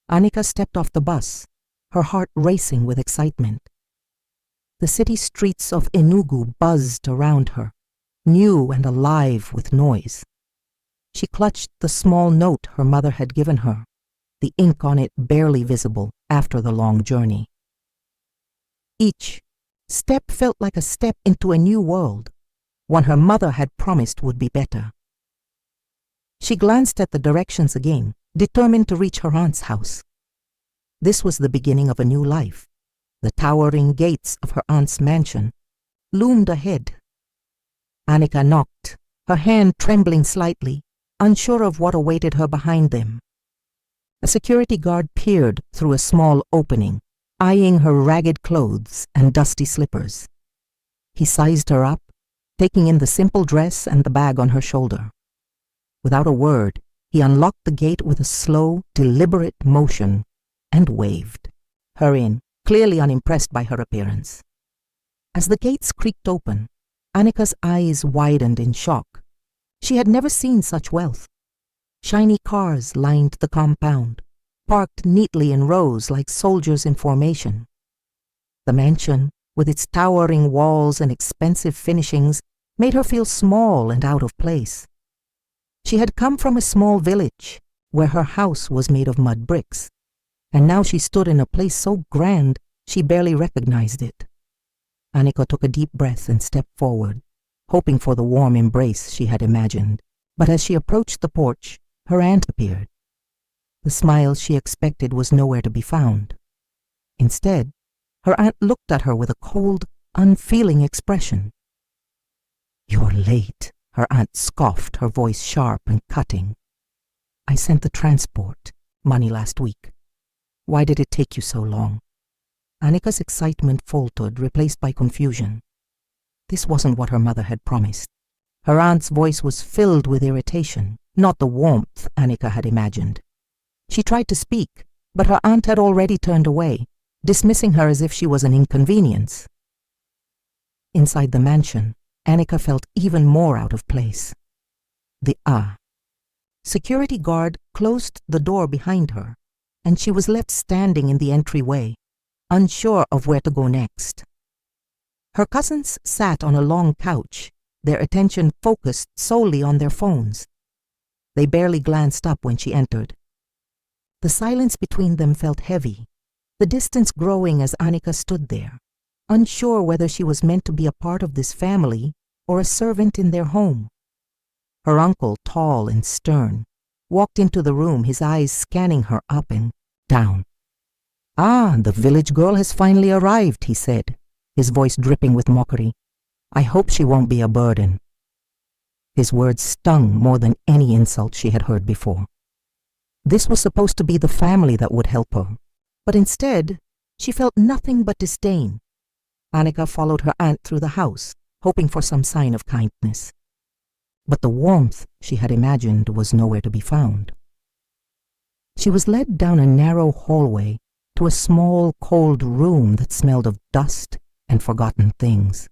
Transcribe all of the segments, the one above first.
Annika stepped off the bus, her heart racing with excitement. The city streets of Enugu buzzed around her, new and alive with noise. She clutched the small note her mother had given her, the ink on it barely visible after the long journey. Each step felt like a step into a new world, one her mother had promised would be better. She glanced at the directions again, determined to reach her aunt's house. This was the beginning of a new life. The towering gates of her aunt's mansion loomed ahead. Annika knocked, her hand trembling slightly, unsure of what awaited her behind them. A security guard peered through a small opening, eyeing her ragged clothes and dusty slippers. He sized her up, taking in the simple dress and the bag on her shoulder. Without a word, he unlocked the gate with a slow, deliberate motion and waved her in, clearly unimpressed by her appearance. As the gates creaked open, Annika's eyes widened in shock. She had never seen such wealth. Shiny cars lined the compound, parked neatly in rows like soldiers in formation. The mansion, with its towering walls and expensive finishings, made her feel small and out of place. She had come from a small village, where her house was made of mud bricks, and now she stood in a place so grand she barely recognized it. Annika took a deep breath and stepped forward, hoping for the warm embrace she had imagined. But as she approached the porch, her aunt appeared. The smile she expected was nowhere to be found. Instead, her aunt looked at her with a cold, unfeeling expression. "You're late," her aunt scoffed, her voice sharp and cutting. "I sent the transport money last week. Why did it take you so long?" Annika's excitement faltered, replaced by confusion. This wasn't what her mother had promised. Her aunt's voice was filled with irritation, not the warmth Annika had imagined. She tried to speak, but her aunt had already turned away, dismissing her as if she was an inconvenience. Inside the mansion, Annika felt even more out of place. The security guard closed the door behind her, and she was left standing in the entryway, unsure of where to go next. Her cousins sat on a long couch, their attention focused solely on their phones. They barely glanced up when she entered. The silence between them felt heavy, the distance growing as Annika stood there, unsure whether she was meant to be a part of this family or a servant in their home. Her uncle, tall and stern, walked into the room, his eyes scanning her up and down. "Ah, the village girl has finally arrived," he said, his voice dripping with mockery. "I hope she won't be a burden." His words stung more than any insult she had heard before. This was supposed to be the family that would help her, but instead, she felt nothing but disdain. Annika followed her aunt through the house, hoping for some sign of kindness. But the warmth she had imagined was nowhere to be found. She was led down a narrow hallway to a small, cold room that smelled of dust and forgotten things.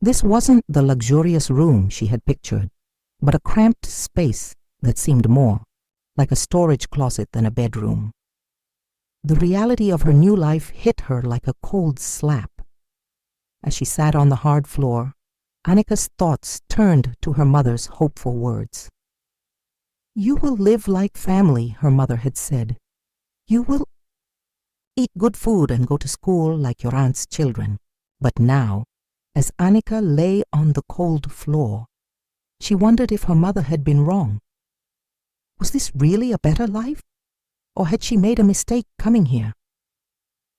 This wasn't the luxurious room she had pictured, but a cramped space that seemed more like a storage closet than a bedroom. The reality of her new life hit her like a cold slap. As she sat on the hard floor, Annika's thoughts turned to her mother's hopeful words. "You will live like family," her mother had said. "You will eat good food and go to school like your aunt's children." But now, as Annika lay on the cold floor, she wondered if her mother had been wrong. Was this really a better life? Or had she made a mistake coming here?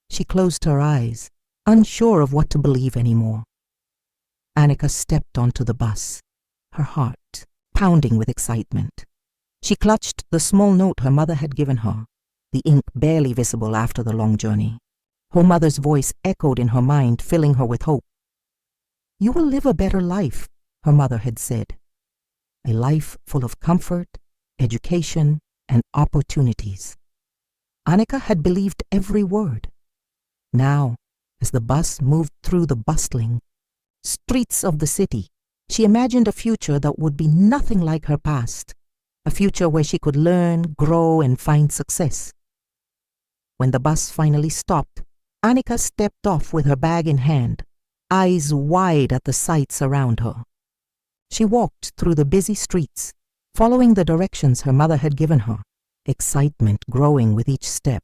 She closed her eyes, unsure of what to believe anymore. Annika stepped onto the bus, her heart pounding with excitement. She clutched the small note her mother had given her, the ink barely visible after the long journey. Her mother's voice echoed in her mind, filling her with hope. "You will live a better life," her mother had said. "A life full of comfort, education, and opportunities." Annika had believed every word. Now, as the bus moved through the bustling streets of the city, she imagined a future that would be nothing like her past, a future where she could learn, grow, and find success. When the bus finally stopped, Annika stepped off with her bag in hand, eyes wide at the sights around her. She walked through the busy streets, following the directions her mother had given her, excitement growing with each step.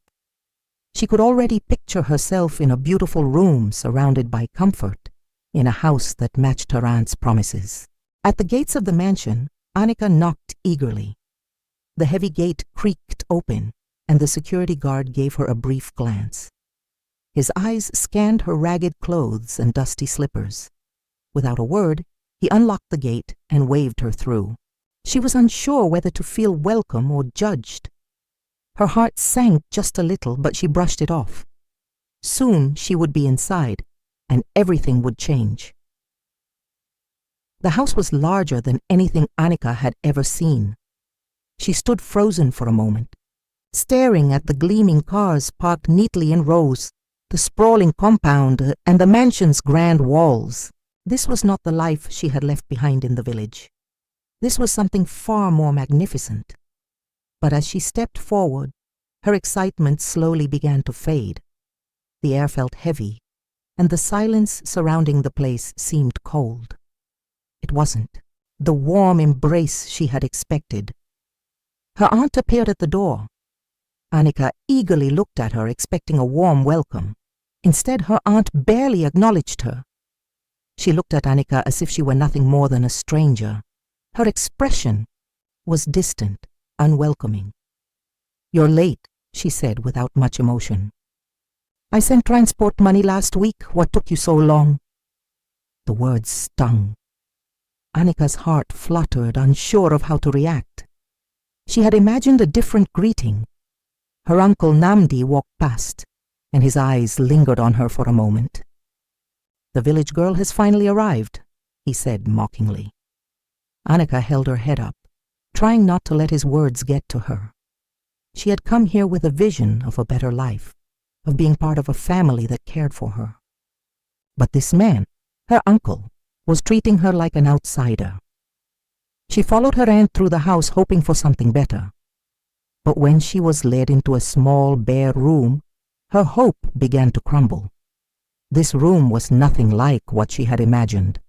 She could already picture herself in a beautiful room surrounded by comfort, in a house that matched her aunt's promises. At the gates of the mansion, Annika knocked eagerly. The heavy gate creaked open, and the security guard gave her a brief glance. His eyes scanned her ragged clothes and dusty slippers. Without a word, he unlocked the gate and waved her through. She was unsure whether to feel welcome or judged. Her heart sank just a little, but she brushed it off. Soon she would be inside, and everything would change. The house was larger than anything Annika had ever seen. She stood frozen for a moment, staring at the gleaming cars parked neatly in rows, the sprawling compound, and the mansion's grand walls. This was not the life she had left behind in the village. This was something far more magnificent. But as she stepped forward, her excitement slowly began to fade. The air felt heavy, and the silence surrounding the place seemed cold. It wasn't the warm embrace she had expected. Her aunt appeared at the door. Annika eagerly looked at her, expecting a warm welcome. Instead, her aunt barely acknowledged her. She looked at Annika as if she were nothing more than a stranger. Her expression was distant, unwelcoming. "You're late," she said without much emotion. "I sent transport money last week. What took you so long?" The words stung. Annika's heart fluttered, unsure of how to react. She had imagined a different greeting. Her uncle Namdi walked past, and his eyes lingered on her for a moment. "The village girl has finally arrived," he said mockingly. Annika held her head up, trying not to let his words get to her. She had come here with a vision of a better life, of being part of a family that cared for her. But this man, her uncle, was treating her like an outsider. She followed her aunt through the house, hoping for something better. But when she was led into a small, bare room, her hope began to crumble. This room was nothing like what she had imagined.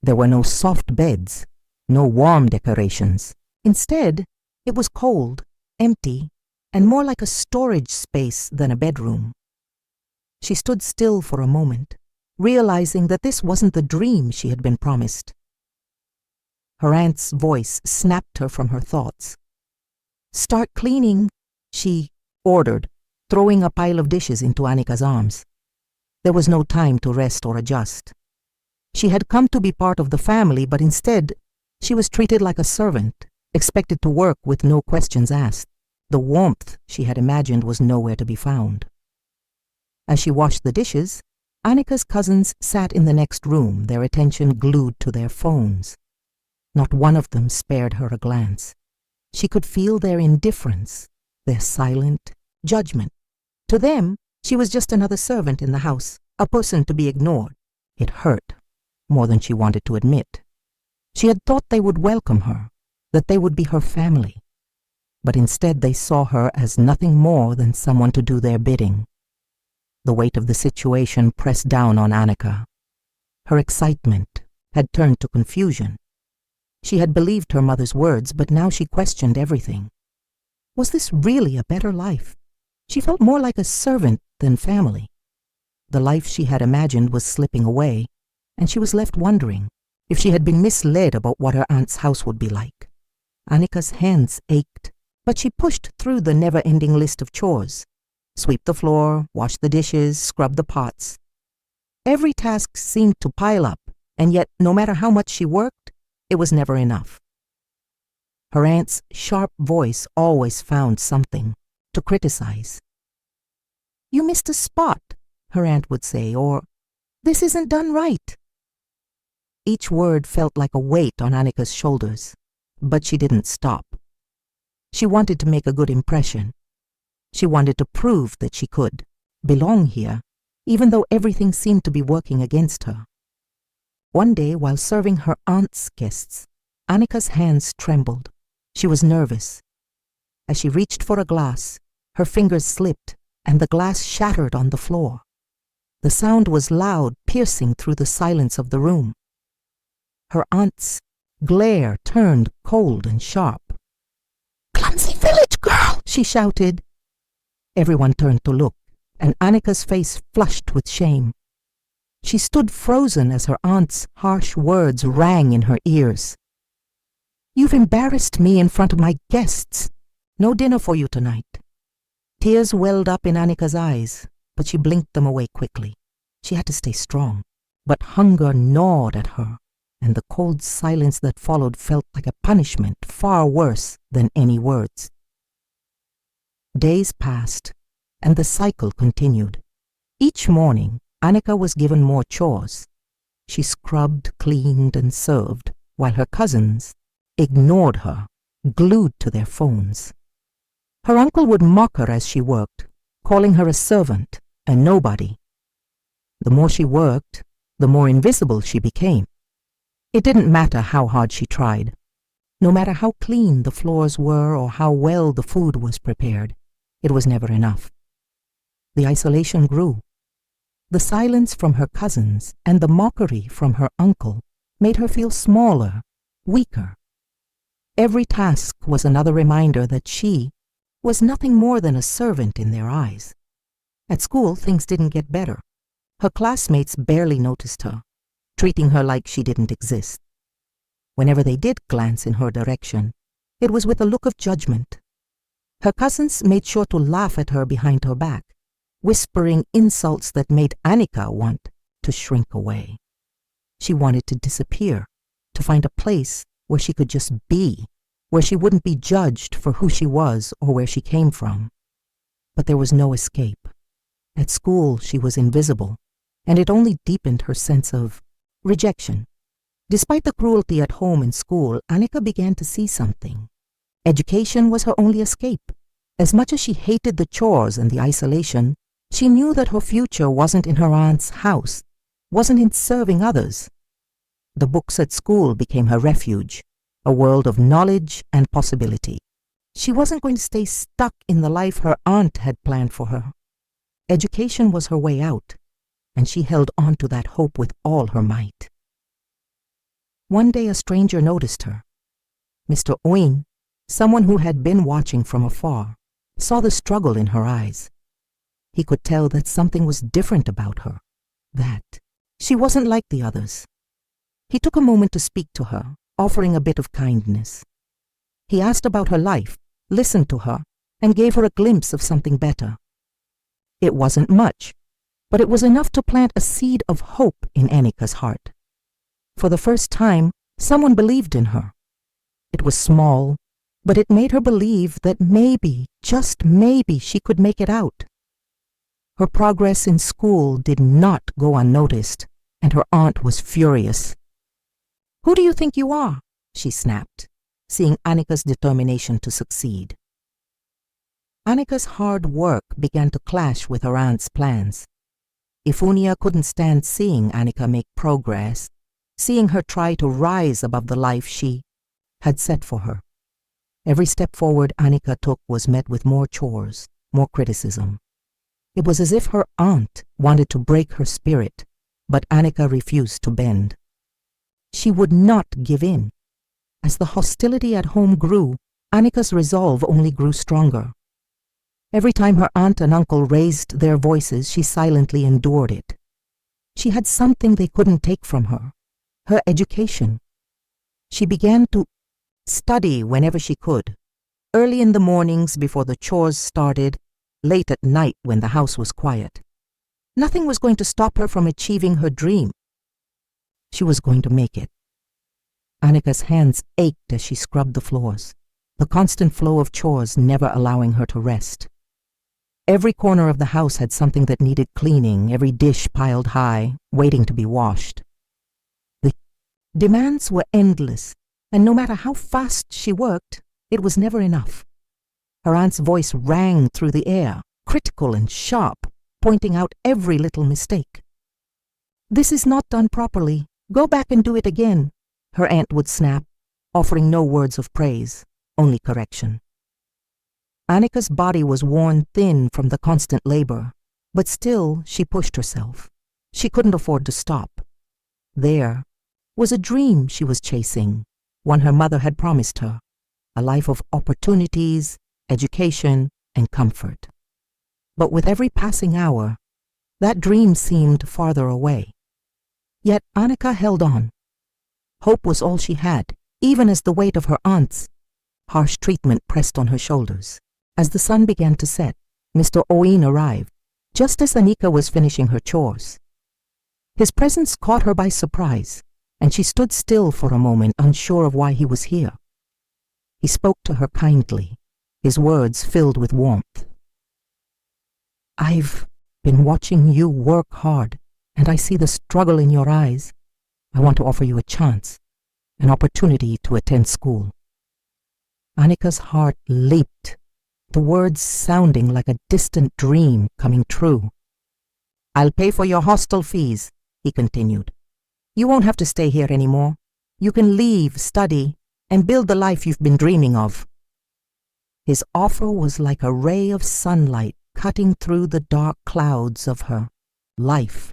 There were no soft beds, no warm decorations. Instead, it was cold, empty, and more like a storage space than a bedroom. She stood still for a moment, realizing that this wasn't the dream she had been promised. Her aunt's voice snapped her from her thoughts. "Start cleaning," she ordered, throwing a pile of dishes into Annika's arms. There was no time to rest or adjust. She had come to be part of the family, but instead, she was treated like a servant, expected to work with no questions asked. The warmth she had imagined was nowhere to be found. As she washed the dishes, Annika's cousins sat in the next room, their attention glued to their phones. Not one of them spared her a glance. She could feel their indifference, their silent judgment. To them, she was just another servant in the house, a person to be ignored. It hurt, more than she wanted to admit. She had thought they would welcome her, that they would be her family. But instead they saw her as nothing more than someone to do their bidding. The weight of the situation pressed down on Annika. Her excitement had turned to confusion. She had believed her mother's words, but now she questioned everything. Was this really a better life? She felt more like a servant than family. The life she had imagined was slipping away, and she was left wondering if she had been misled about what her aunt's house would be like. Annika's hands ached, but she pushed through the never-ending list of chores. Sweep the floor, wash the dishes, scrub the pots. Every task seemed to pile up, and yet, no matter how much she worked, it was never enough. Her aunt's sharp voice always found something to criticize. "You missed a spot," her aunt would say, or "This isn't done right." Each word felt like a weight on Annika's shoulders, but she didn't stop. She wanted to make a good impression. She wanted to prove that she could belong here, even though everything seemed to be working against her. One day, while serving her aunt's guests, Annika's hands trembled. She was nervous. As she reached for a glass, her fingers slipped, and the glass shattered on the floor. The sound was loud, piercing through the silence of the room. Her aunt's glare turned cold and sharp. "Clumsy village girl!" she shouted. Everyone turned to look, and Annika's face flushed with shame. She stood frozen as her aunt's harsh words rang in her ears. "You've embarrassed me in front of my guests. No dinner for you tonight." Tears welled up in Annika's eyes, but she blinked them away quickly. She had to stay strong. But hunger gnawed at her, and the cold silence that followed felt like a punishment far worse than any words. Days passed, and the cycle continued. Each morning, Annika was given more chores. She scrubbed, cleaned, and served, while her cousins ignored her, glued to their phones. Her uncle would mock her as she worked, calling her a servant, a nobody. The more she worked, the more invisible she became. It didn't matter how hard she tried. No matter how clean the floors were or how well the food was prepared, it was never enough. The isolation grew. The silence from her cousins and the mockery from her uncle made her feel smaller, weaker. Every task was another reminder that she was nothing more than a servant in their eyes. At school, things didn't get better. Her classmates barely noticed her, treating her like she didn't exist. Whenever they did glance in her direction, it was with a look of judgment. Her cousins made sure to laugh at her behind her back, whispering insults that made Annika want to shrink away. She wanted to disappear, to find a place where she could just be, where she wouldn't be judged for who she was or where she came from. But there was no escape. At school, she was invisible, and it only deepened her sense of rejection. Despite the cruelty at home and school, Annika began to see something. Education was her only escape. As much as she hated the chores and the isolation, she knew that her future wasn't in her aunt's house, wasn't in serving others. The books at school became her refuge, a world of knowledge and possibility. She wasn't going to stay stuck in the life her aunt had planned for her. Education was her way out, and she held on to that hope with all her might. One day a stranger noticed her. Mr. Owen, someone who had been watching from afar, saw the struggle in her eyes. He could tell that something was different about her, that she wasn't like the others. He took a moment to speak to her, offering a bit of kindness. He asked about her life, listened to her, and gave her a glimpse of something better. It wasn't much, but it was enough to plant a seed of hope in Annika's heart. For the first time, someone believed in her. It was small, but it made her believe that maybe, just maybe, she could make it out. Her progress in school did not go unnoticed, and her aunt was furious. "Who do you think you are?" she snapped, seeing Annika's determination to succeed. Annika's hard work began to clash with her aunt's plans. Ifunia couldn't stand seeing Annika make progress, seeing her try to rise above the life she had set for her. Every step forward Annika took was met with more chores, more criticism. It was as if her aunt wanted to break her spirit, but Annika refused to bend. She would not give in. As the hostility at home grew, Annika's resolve only grew stronger. Every time her aunt and uncle raised their voices, she silently endured it. She had something they couldn't take from her, her education. She began to study whenever she could, early in the mornings before the chores started, late at night when the house was quiet. Nothing was going to stop her from achieving her dream. She was going to make it. Annika's hands ached as she scrubbed the floors, the constant flow of chores never allowing her to rest. Every corner of the house had something that needed cleaning, every dish piled high, waiting to be washed. The demands were endless, and no matter how fast she worked, it was never enough. Her aunt's voice rang through the air, critical and sharp, pointing out every little mistake. "This is not done properly. Go back and do it again," her aunt would snap, offering no words of praise, only correction. Annika's body was worn thin from the constant labor, but still she pushed herself. She couldn't afford to stop. There was a dream she was chasing, one her mother had promised her, a life of opportunities, education, and comfort. But with every passing hour, that dream seemed farther away. Yet Annika held on. Hope was all she had, even as the weight of her aunt's harsh treatment pressed on her shoulders. As the sun began to set, Mr. Owen arrived, just as Annika was finishing her chores. His presence caught her by surprise, and she stood still for a moment, unsure of why he was here. He spoke to her kindly, his words filled with warmth. "I've been watching you work hard, and I see the struggle in your eyes. I want to offer you a chance, an opportunity to attend school." Annika's heart leaped, the words sounding like a distant dream coming true. "I'll pay for your hostel fees," he continued. "You won't have to stay here anymore. You can leave, study, and build the life you've been dreaming of." His offer was like a ray of sunlight cutting through the dark clouds of her life.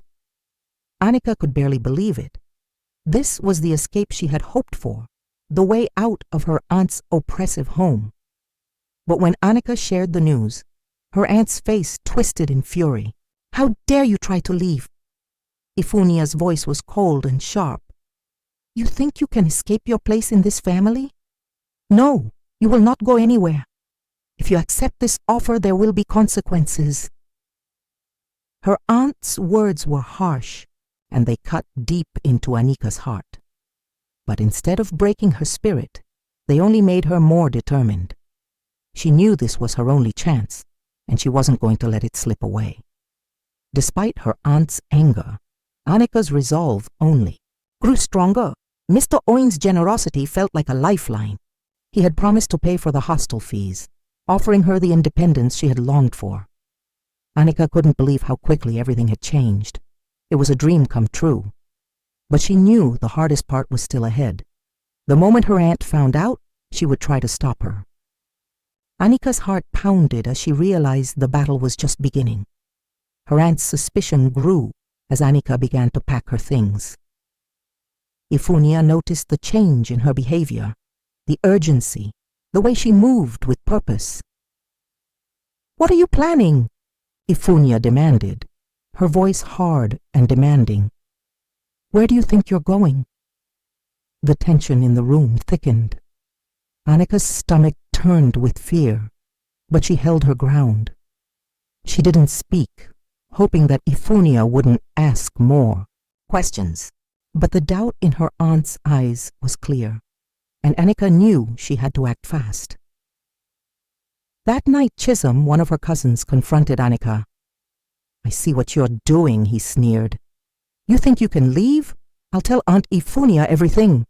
Annika could barely believe it. This was the escape she had hoped for, the way out of her aunt's oppressive home. But when Annika shared the news, her aunt's face twisted in fury. "How dare you try to leave?" Ifunia's voice was cold and sharp. "You think you can escape your place in this family? No, you will not go anywhere. If you accept this offer, there will be consequences." Her aunt's words were harsh, and they cut deep into Annika's heart. But instead of breaking her spirit, they only made her more determined. She knew this was her only chance, and she wasn't going to let it slip away. Despite her aunt's anger, Annika's resolve only grew stronger. Mr. Owen's generosity felt like a lifeline. He had promised to pay for the hostel fees, offering her the independence she had longed for. Annika couldn't believe how quickly everything had changed. It was a dream come true. But she knew the hardest part was still ahead. The moment her aunt found out, she would try to stop her. Annika's heart pounded as she realized the battle was just beginning. Her aunt's suspicion grew as Annika began to pack her things. Ifunia noticed the change in her behavior, the urgency, the way she moved with purpose. "What are you planning?" Ifunia demanded, her voice hard and demanding. "Where do you think you're going?" The tension in the room thickened. Annika's stomach turned with fear, but she held her ground. She didn't speak, hoping that Ifunia wouldn't ask more questions. But the doubt in her aunt's eyes was clear, and Annika knew she had to act fast. That night, Chisholm, one of her cousins, confronted Annika. "I see what you're doing," he sneered. "You think you can leave? I'll tell Aunt Ifunia everything.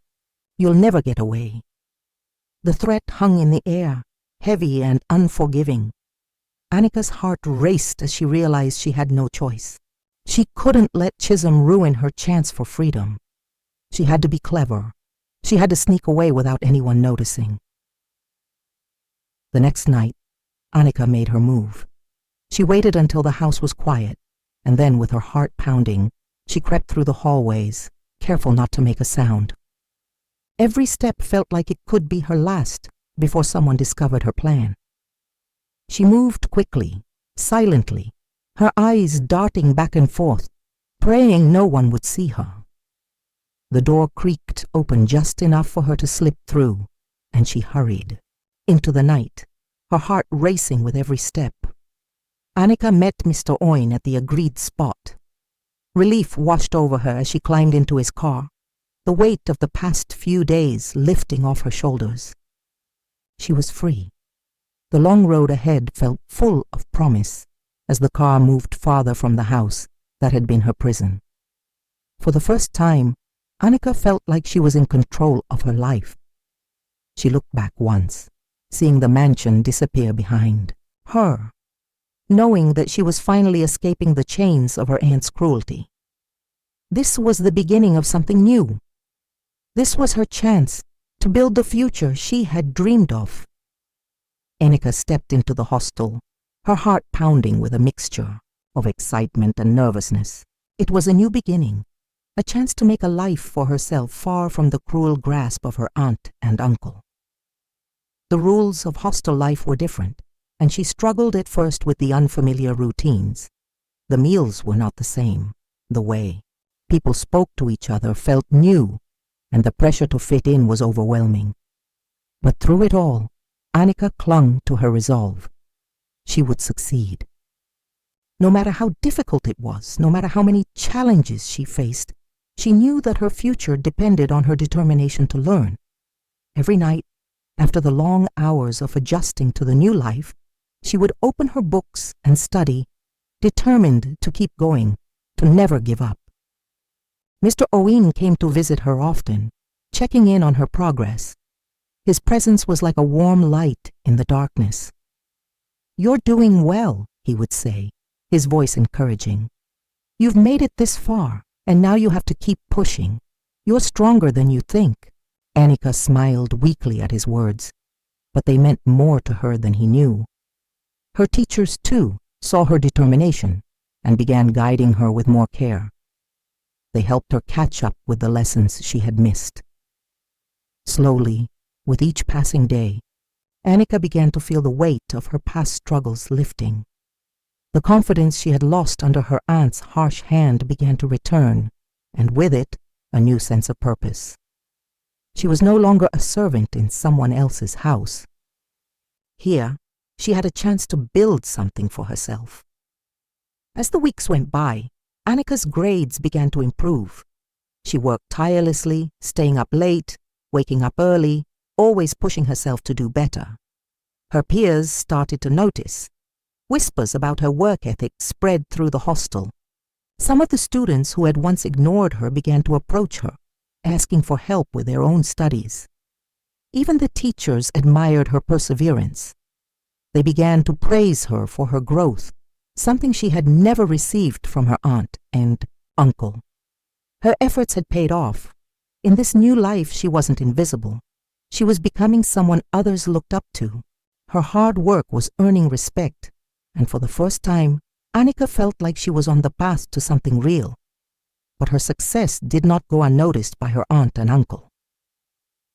You'll never get away." The threat hung in the air, heavy and unforgiving. Annika's heart raced as she realized she had no choice. She couldn't let Chisholm ruin her chance for freedom. She had to be clever. She had to sneak away without anyone noticing. The next night, Annika made her move. She waited until the house was quiet, and then, with her heart pounding, she crept through the hallways, careful not to make a sound. Every step felt like it could be her last before someone discovered her plan. She moved quickly, silently, her eyes darting back and forth, praying no one would see her. The door creaked open just enough for her to slip through, and she hurried into the night, her heart racing with every step. Annika met Mr. Owen at the agreed spot. Relief washed over her as she climbed into his car, the weight of the past few days lifting off her shoulders. She was free. The long road ahead felt full of promise as the car moved farther from the house that had been her prison. For the first time, Annika felt like she was in control of her life. She looked back once, seeing the mansion disappear behind her, knowing that she was finally escaping the chains of her aunt's cruelty. This was the beginning of something new. This was her chance to build the future she had dreamed of. Annika stepped into the hostel, her heart pounding with a mixture of excitement and nervousness. It was a new beginning, a chance to make a life for herself far from the cruel grasp of her aunt and uncle. The rules of hostel life were different, and she struggled at first with the unfamiliar routines. The meals were not the same. The way people spoke to each other felt new, and the pressure to fit in was overwhelming. But through it all, Annika clung to her resolve. She would succeed. No matter how difficult it was, no matter how many challenges she faced, she knew that her future depended on her determination to learn. Every night, after the long hours of adjusting to the new life, she would open her books and study, determined to keep going, to never give up. Mr. Owen came to visit her often, checking in on her progress. His presence was like a warm light in the darkness. "You're doing well," he would say, his voice encouraging. "You've made it this far, and now you have to keep pushing. You're stronger than you think." Annika smiled weakly at his words, but they meant more to her than he knew. Her teachers, too, saw her determination and began guiding her with more care. They helped her catch up with the lessons she had missed. Slowly, with each passing day, Annika began to feel the weight of her past struggles lifting. The confidence she had lost under her aunt's harsh hand began to return, and with it, a new sense of purpose. She was no longer a servant in someone else's house. Here, she had a chance to build something for herself. As the weeks went by, Annika's grades began to improve. She worked tirelessly, staying up late, waking up early, always pushing herself to do better. Her peers started to notice. Whispers about her work ethic spread through the hostel. Some of the students who had once ignored her began to approach her, asking for help with their own studies. Even the teachers admired her perseverance. They began to praise her for her growth, something she had never received from her aunt and uncle. Her efforts had paid off. In this new life, she wasn't invisible. She was becoming someone others looked up to. Her hard work was earning respect, and for the first time, Annika felt like she was on the path to something real. But her success did not go unnoticed by her aunt and uncle.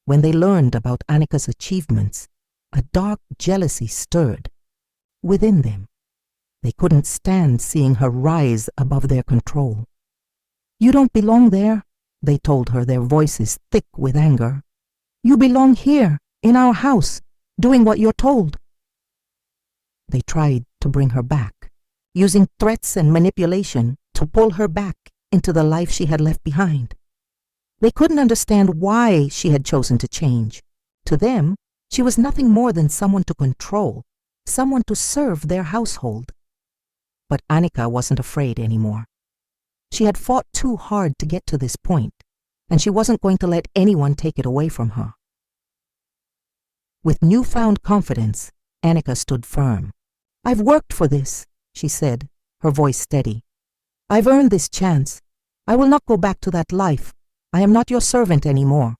When they learned about Annika's achievements, a dark jealousy stirred within them. They couldn't stand seeing her rise above their control. "You don't belong there," they told her, their voices thick with anger. "You belong here, in our house, doing what you're told." They tried to bring her back, using threats and manipulation to pull her back into the life she had left behind. They couldn't understand why she had chosen to change. To them, she was nothing more than someone to control, someone to serve their household. But Annika wasn't afraid anymore. She had fought too hard to get to this point, and she wasn't going to let anyone take it away from her. With newfound confidence, Annika stood firm. "I've worked for this," she said, her voice steady. "I've earned this chance. I will not go back to that life. I am not your servant anymore."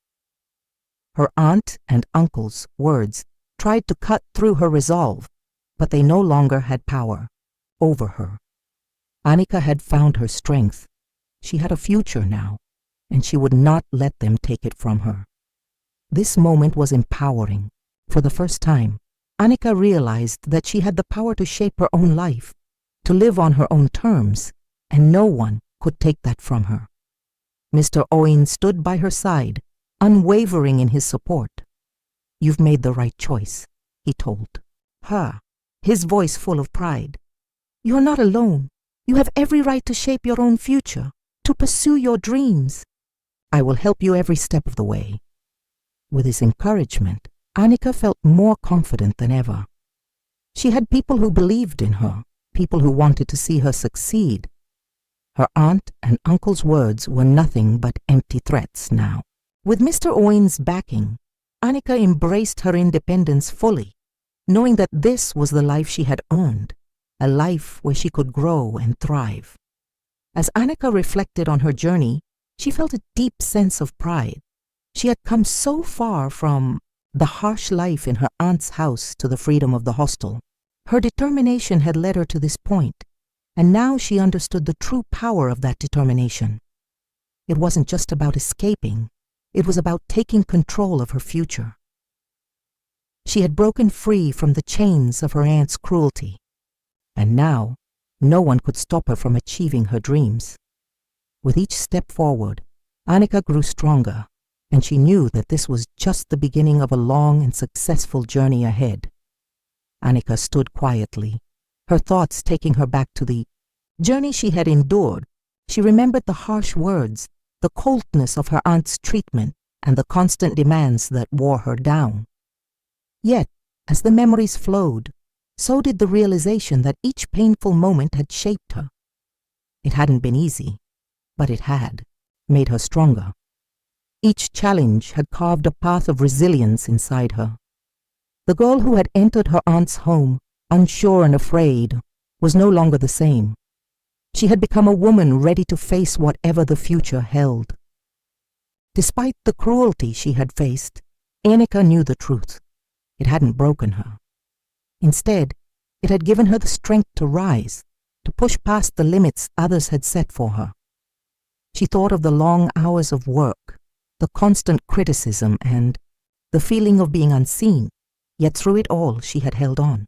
Her aunt and uncle's words tried to cut through her resolve, but they no longer had power over her. Annika had found her strength. She had a future now, and she would not let them take it from her. This moment was empowering. For the first time, Annika realized that she had the power to shape her own life, to live on her own terms, and no one could take that from her. Mr. Owen stood by her side, unwavering in his support. "You've made the right choice," he told her, his voice full of pride. "You're not alone. You have every right to shape your own future, to pursue your dreams. I will help you every step of the way." With his encouragement, Annika felt more confident than ever. She had people who believed in her, people who wanted to see her succeed. Her aunt and uncle's words were nothing but empty threats now. With Mr. Owen's backing, Annika embraced her independence fully, knowing that this was the life she had earned, a life where she could grow and thrive. As Annika reflected on her journey, she felt a deep sense of pride. She had come so far from the harsh life in her aunt's house to the freedom of the hostel. Her determination had led her to this point, and now she understood the true power of that determination. It wasn't just about escaping, it was about taking control of her future. She had broken free from the chains of her aunt's cruelty, and now no one could stop her from achieving her dreams. With each step forward, Annika grew stronger, and she knew that this was just the beginning of a long and successful journey ahead. Annika stood quietly, her thoughts taking her back to the journey she had endured. She remembered the harsh words, the coldness of her aunt's treatment, and the constant demands that wore her down. Yet, as the memories flowed, so did the realization that each painful moment had shaped her. It hadn't been easy, but it had made her stronger. Each challenge had carved a path of resilience inside her. The girl who had entered her aunt's home, unsure and afraid, was no longer the same. She had become a woman ready to face whatever the future held. Despite the cruelty she had faced, Annika knew the truth. It hadn't broken her. Instead, it had given her the strength to rise, to push past the limits others had set for her. She thought of the long hours of work, the constant criticism, and the feeling of being unseen, yet through it all she had held on.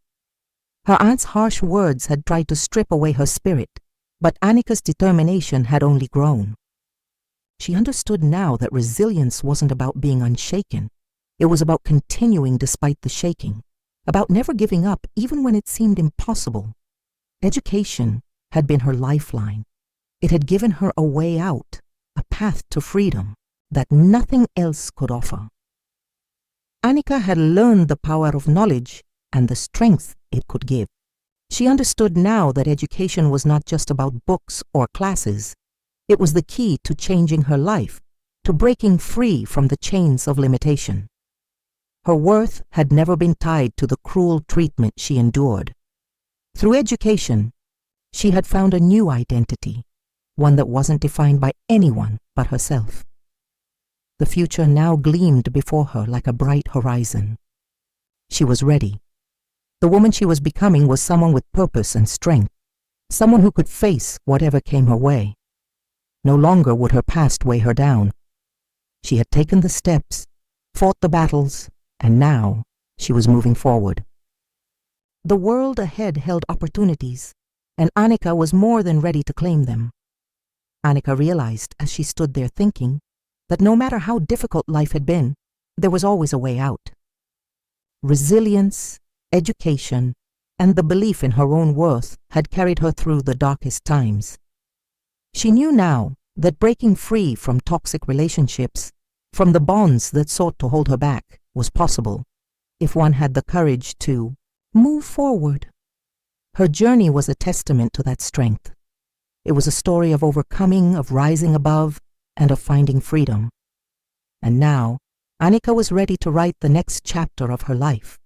Her aunt's harsh words had tried to strip away her spirit, but Annika's determination had only grown. She understood now that resilience wasn't about being unshaken. It was about continuing despite the shaking, about never giving up even when it seemed impossible. Education had been her lifeline. It had given her a way out, a path to freedom that nothing else could offer. Annika had learned the power of knowledge and the strength it could give. She understood now that education was not just about books or classes. It was the key to changing her life, to breaking free from the chains of limitation. Her worth had never been tied to the cruel treatment she endured. Through education, she had found a new identity, one that wasn't defined by anyone but herself. The future now gleamed before her like a bright horizon. She was ready. The woman she was becoming was someone with purpose and strength, someone who could face whatever came her way. No longer would her past weigh her down. She had taken the steps, fought the battles, and now she was moving forward. The world ahead held opportunities, and Annika was more than ready to claim them. Annika realized as she stood there thinking that no matter how difficult life had been, there was always a way out. Resilience, education, and the belief in her own worth had carried her through the darkest times. She knew now that breaking free from toxic relationships, from the bonds that sought to hold her back, was possible if one had the courage to move forward. Her journey was a testament to that strength. It was a story of overcoming, of rising above, and of finding freedom. And now, Annika was ready to write the next chapter of her life.